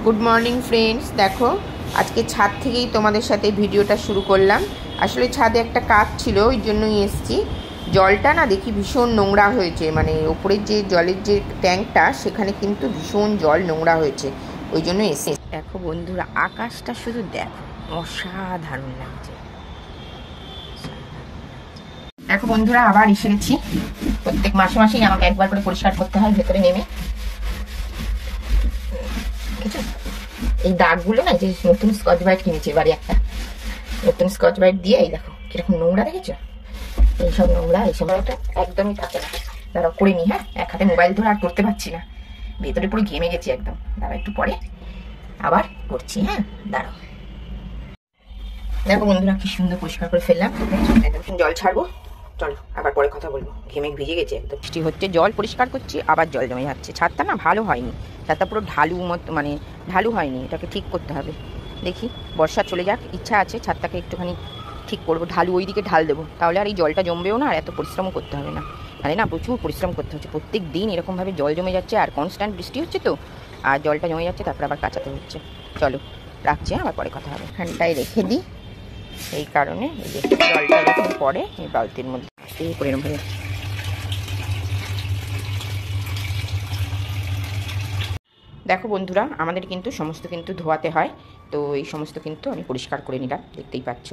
Good morning friends. देखो आज के छाद থেকেই তোমাদের সাথে ভিডিওটা শুরু করলাম। আসলে ছাদে একটা কাজ ছিল, ওই জন্যই এসেছি। জলটা না দেখি ভীষণ নোংরা হয়েছে, মানে উপরের যে জলের যে ট্যাঙ্কটা সেখানে কিন্তু ভীষণ জল নোংরা হয়েছে, ওই জন্য এসে। দেখো বন্ধুরা, আকাশটা শুধু দেখো, অসাধারণ লাগছে। দেখো বন্ধুরা, আবার এসে গেছি। প্রত্যেক মাসে মাসেই আমাকে একবার করে পরিষ্কার করতে হয় ভেতরে নেমে। এই দাগগুলো না, যে নতুন স্কচ ব্রাইট কিনেছি এবারে, একটা নতুন স্কচ ব্রাইট দিয়ে এই দেখো কিরকম নোংরা দেখেছো। এইসব নোংরা এইসব একদমই থাকে না। দাঁড়াও করে নি। হ্যাঁ, এক হাতে মোবাইল ধরে আর করতে পারছি না, ভেতরে পুরো ঘেমে গেছি একদম। দাঁড়াও একটু পরে আবার করছি। হ্যাঁ দাঁড়াও। দেখো বন্ধুরা, কি সুন্দর পরিষ্কার করে ফেললাম। জল ছাড়বো, চলো আবার পরে কথা বলবো। ঘেমে ভিজে গেছে একদম। বৃষ্টি হচ্ছে, জল পরিষ্কার করছি, আবার জল জমে যাচ্ছে। ছাদটা না ভালো হয়নি, ছাদটা পুরো ঢালু মতো, মানে ঢালু হয়নি। এটাকে ঠিক করতে হবে। দেখি বর্ষা চলে যাক, ইচ্ছা আছে ছাদটাকে একটুখানি ঠিক করবো, ঢালু ওই দিকে ঢাল দেবো, তাহলে আর এই জলটা জমবেও না, আর এত পরিশ্রমও করতে হবে না। তাহলে না প্রচুর পরিশ্রম করতে হচ্ছে, প্রত্যেক দিন এরকমভাবে জল জমে যাচ্ছে, আর কনস্ট্যান্ট বৃষ্টি হচ্ছে তো, আর জলটা জমে যাচ্ছে, তারপর আবার কাচাতে হচ্ছে। চলো রাখছি, আবার পরে কথা হবে। ফ্যানটাই রেখে দিই, এই কারণে এই যে জলটা যখন পড়ে এই বালতির মধ্যে করে নেবো। দেখো বন্ধুরা, আমাদের কিন্তু সমস্ত কিন্তু ধোয়াতে হয়, তো এই সমস্ত কিন্তু আমি পরিষ্কার করে নিলাম, দেখতেই পাচ্ছ।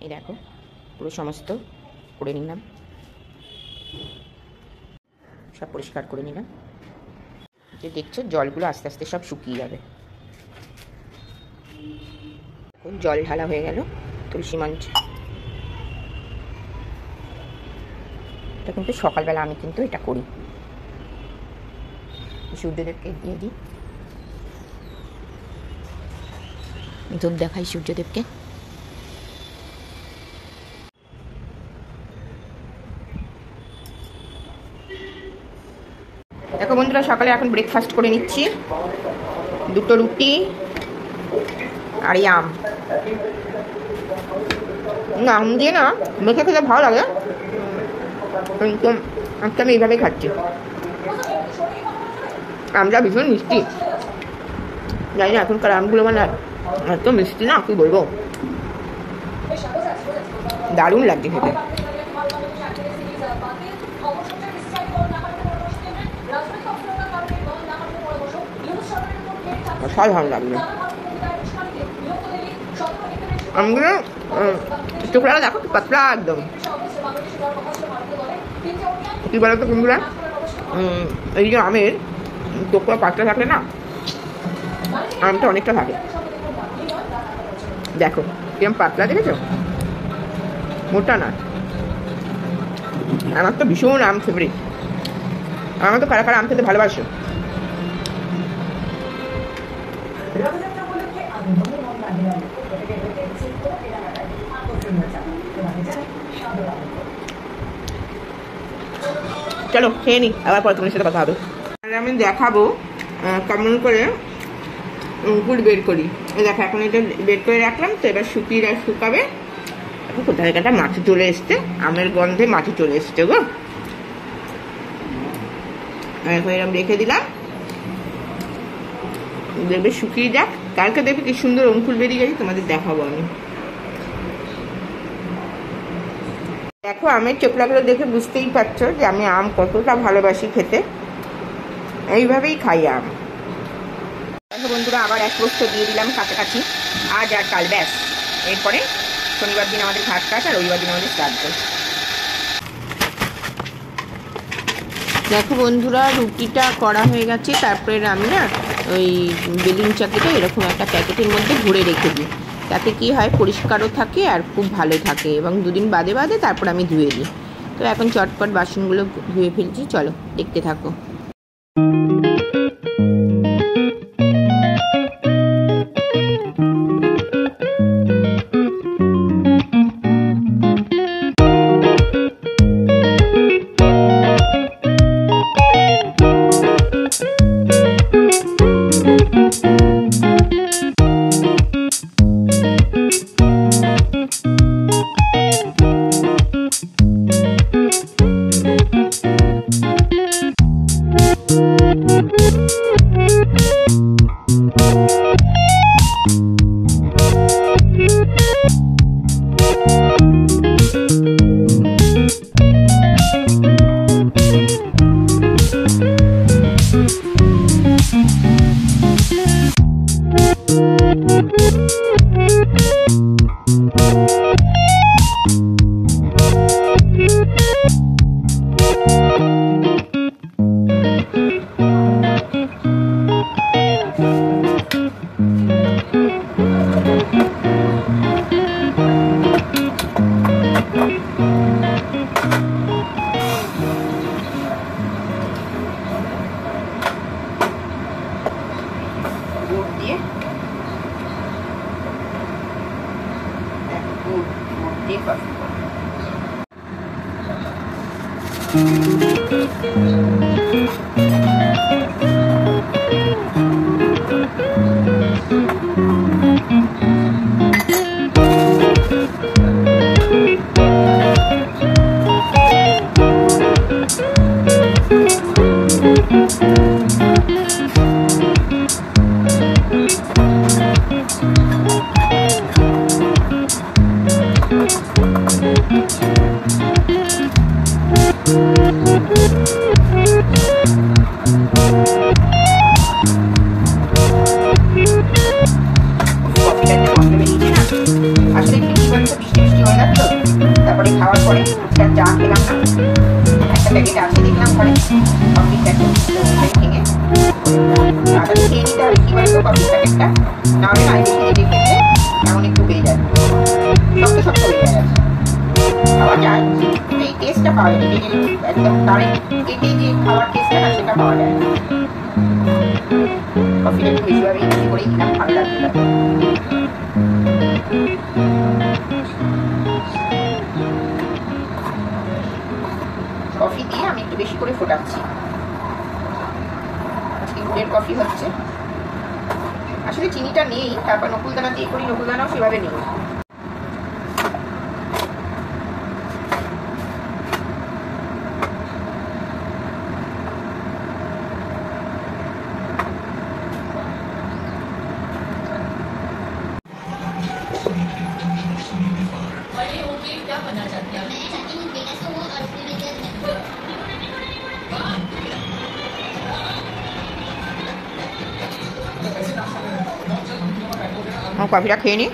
এই দেখো পুরো সমস্ত করে নিলাম, সব পরিষ্কার করে নিলাম। যে দেখছো জলগুলো আস্তে আস্তে সব শুকিয়ে যাবে। জল ঢালা হয়ে গেল তুলসী মঞ্চ। এটা কিন্তু সকালবেলা আমি কিন্তু এটা করি, সূর্যদেবকে দিয়ে দিই, ধূপ দেখাই সূর্যদেবকে। দেখো বন্ধুরা, সকালে এখন ব্রেকফাস্ট করে নিচ্ছি, দুটো রুটি আর আম। আম দিয়ে না মেখে খেতে ভালো লাগে, কিন্তু আজকে আমি এইভাবেই খাচ্ছি। আমটা ভীষণ মিষ্টি, জানি না এখনকার আমগুলো মানে এত মিষ্টি না, কি বলবো, দারুণ লাগছে খেতে। অসাধারণ লাগবে আমগুলো। টুকরাটা দেখো পাতলা একদম। কি বলতো বন্ধুরা, এই যে আমের টুকরা পাতলা থাকলে না, আমটা অনেকটা থাকে। দেখো কিরম পাতলা, দেখেছো, মোটা না। আমার তো ভীষণ আম ফেভারিট। আমার তো কারা কারা আম খেতে ভালোবাসো। চলো খেয়ে নি, আবার পরে তোমার সাথে কথা হবে। আমি দেখাবো কেমন করে গুড় বের করি। দেখো এখন এটা বের করে রাখলাম, তো এবার শুকাবে। এখন কোথায় একটা মাছি চলে এসছে, আমের গন্ধে মাছি চলে এসছে গো। এখন এরকম রেখে দিলাম, দেখবে শুকিয়ে যাক, কালকে দেখবে কি সুন্দর অঙ্কুর বেরিয়ে গেছে, তোমাদের দেখাবো আমি। দেখো আমের চোখলাগুলো দেখে বুঝতেই পারছো যে আমি আম কতটা ভালোবাসি খেতে, এইভাবেই খাই আম। দেখো বন্ধুরা, আবার এক বস্তু দিয়ে দিলাম কাছাকাছি, আজ আর কাল, ব্যাস। এরপরে শনিবার দিন আমাদের ভাত কাজ, আর রবিবার দিন আমাদের শ্রাদ্ধ। দেখো বন্ধুরা, রুটিটা করা হয়ে গেছে, তারপরে আমি না ওই বেলুন চাকিটা এরকম একটা প্যাকেটের মধ্যে ভরে রেখে দিই, তাতে কি হয় পরিষ্কারও থাকে আর খুব ভালো থাকে, এবং দুদিন বাদে বাদে তারপর আমি ধুয়ে দিই। তো এখন চটপট বাসনগুলো ধুয়ে ফেলছি, চলো দেখতে থাকো। দিয়ে কফি। তারপরে খাওয়ার পরে চা খেলাম না, একটা প্যাকেট আছে দেখলাম ঘরে কফির প্যাকেট, ভেঙে আদা খেয়ে নিতে হবে। কি বলতো কফির প্যাকেটটা নাহলে না বেশি রেডি খেলে এমন একটু হয়ে যায়, শক্ত শক্ত হয়ে যায়, খাওয়া যায় এই টেস্টটা পাওয়া যায় একদম কারেন্ট কেটে যে খাওয়ার টেস্টটা না সেটা পাওয়া যায়। কফিটা একটু বেশিভাবে ইউজ করেই খেলাম, ভালো লাগছিল। কফি দিয়ে আমি একটু বেশি করে ফোটাচ্ছি, আজকে গুড়ের কফি হচ্ছে। আসলে চিনিটা নেই, তারপর নকুলদানা দিয়ে করি, নকুলদানাও সেভাবে নেই। কফিটা খেয়ে নি,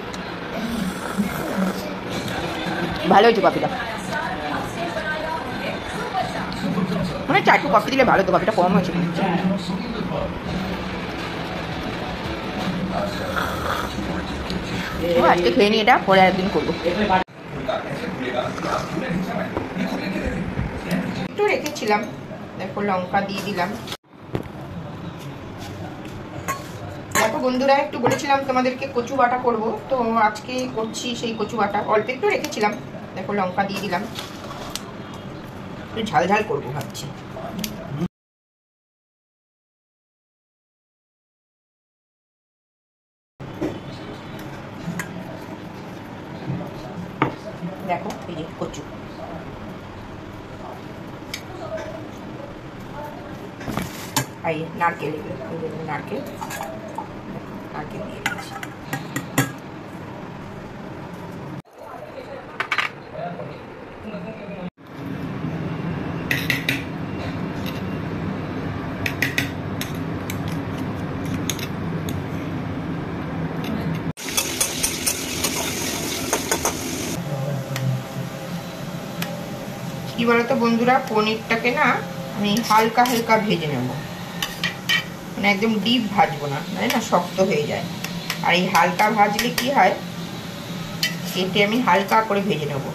ভালো হয়েছে কফিটা, মানে চা একটু কফি দিলে ভালো, তো কফিটা কম হয়েছে। আজকে খেয়ে নি, এটা পরে একদিন করবো। একটু রেখেছিলাম, দেখো লঙ্কা দিয়ে দিলাম। দেখো বন্ধুরা, একটু বলেছিলাম তোমাদেরকে কচু বাটা করবো, তো আজকে করছি সেই কচু বাটা। অল্প একটু রেখেছিলাম, দেখো লঙ্কা দিয়ে দিলাম, একটু ঝাল ঝাল করবো ভাবছি। দেখো এই যে কচু, এই নারকেল, নারকেল নারকেল দিয়ে দিচ্ছি। কি বলতো বন্ধুরা, পনিরটাকে না আমি হালকা হালকা ভেজে নেব, মানে একদম ডিপ ভাজবো না, মানে না শক্ত হয়ে যায়। আর এই হালকা ভাজলে কি হয়, কেটে আমি হালকা করে ভেজে নেব।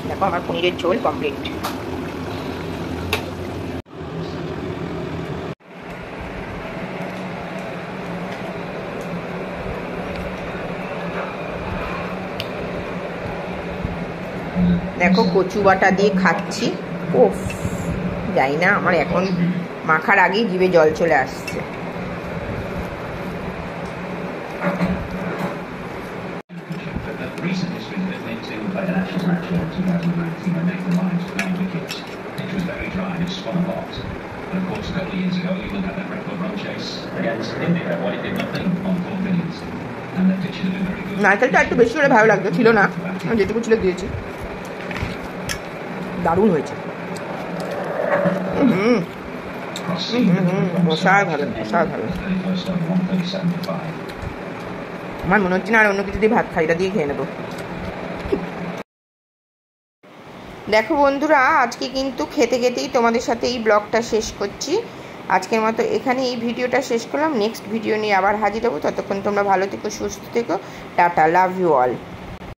দেখো আমার পনিরের ঝোল কমপ্লিট। দেখো কচু বাটা দিয়ে খাচ্ছি, ওফ জানি না আমার এখন মাখার আগেই জিভে জল চলে আসছে। নারকেলটা একটু বেশি হলে ভালো লাগতো, ছিল না, যেটুকু ছিল দিয়েছি। দারুণ হয়েছে, অসাধারণ অসাধারণ। আমার মনে হচ্ছে না আর অন্য কিছু দিয়ে ভাত খাই, এটা দিয়ে খেয়ে নেবো। দেখো বন্ধুরা, আজকে কিন্তু খেতে খেতেই তোমাদের সাথে এই ব্লগটা শেষ করছি। আজকের মতো এখানে এই ভিডিওটা শেষ করলাম। নেক্সট ভিডিও নিয়ে আবার হাজির হবো। ততক্ষণ তোমরা ভালো থেকো, সুস্থ থেকো। Tata, love you all.